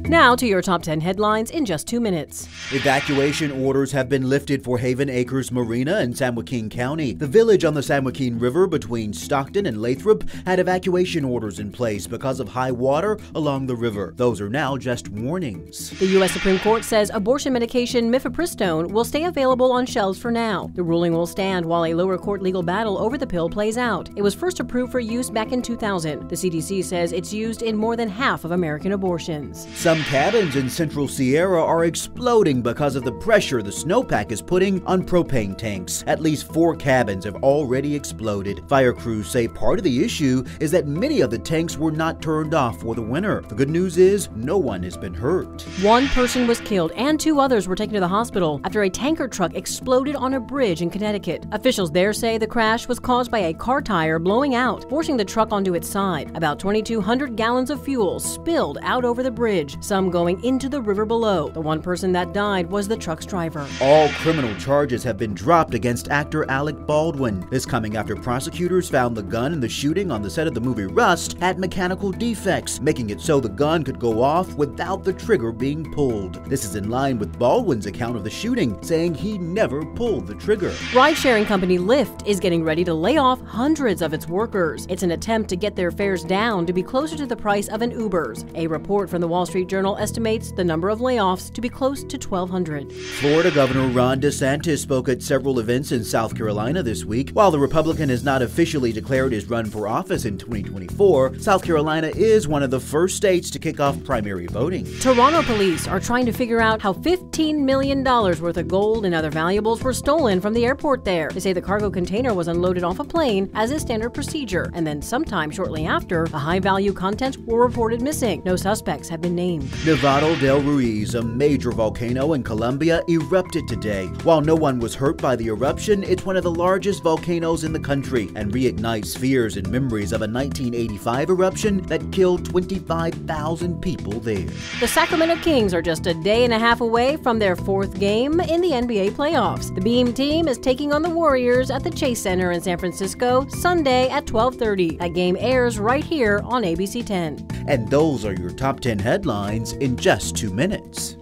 Now to your top 10 headlines in just 2 minutes. Evacuation orders have been lifted for Haven Acres Marina in San Joaquin County. The village on the San Joaquin River between Stockton and Lathrop had evacuation orders in place because of high water along the river. Those are now just warnings. The U.S. Supreme Court says abortion medication mifepristone will stay available on shelves for now. The ruling will stand while a lower court legal battle over the pill plays out. It was first approved for use back in 2000. The CDC says it's used in more than half of American abortions. Some cabins in Central Sierra are exploding because of the pressure the snowpack is putting on propane tanks. At least 4 cabins have already exploded. Fire crews say part of the issue is that many of the tanks were not turned off for the winter. The good news is no one has been hurt. 1 person was killed and 2 others were taken to the hospital after a tanker truck exploded on a bridge in Connecticut. Officials there say the crash was caused by a car tire blowing out, forcing the truck onto its side. About 2,200 gallons of fuel spilled out over the bridge, some going into the river below. The 1 person that died was the truck's driver. All criminal charges have been dropped against actor Alec Baldwin. This coming after prosecutors found the gun in the shooting on the set of the movie Rust had mechanical defects, making it so the gun could go off without the trigger being pulled. This is in line with Baldwin's account of the shooting, saying he never pulled the trigger. Ride-sharing company Lyft is getting ready to lay off hundreds of its workers. It's an attempt to get their fares down to be closer to the price of an Uber's. A report from the Wall Street Journal estimates the number of layoffs to be close to 1,200. Florida Governor Ron DeSantis spoke at several events in South Carolina this week. While the Republican has not officially declared his run for office in 2024, South Carolina is one of the first states to kick off primary voting. Toronto police are trying to figure out how $15 million worth of gold and other valuables were stolen from the airport there. They say the cargo container was unloaded off a plane as is standard procedure, and then sometime shortly after, the high-value contents were reported missing. No suspects have been named. Nevado del Ruiz, a major volcano in Colombia, erupted today. While no one was hurt by the eruption, it's one of the largest volcanoes in the country and reignites fears and memories of a 1985 eruption that killed 25,000 people there. The Sacramento Kings are just a day and a half away from their 4th game in the NBA playoffs. The Beam team is taking on the Warriors at the Chase Center in San Francisco Sunday at 12:30. That game airs right here on ABC 10. And those are your top 10 headlines in just 2 minutes.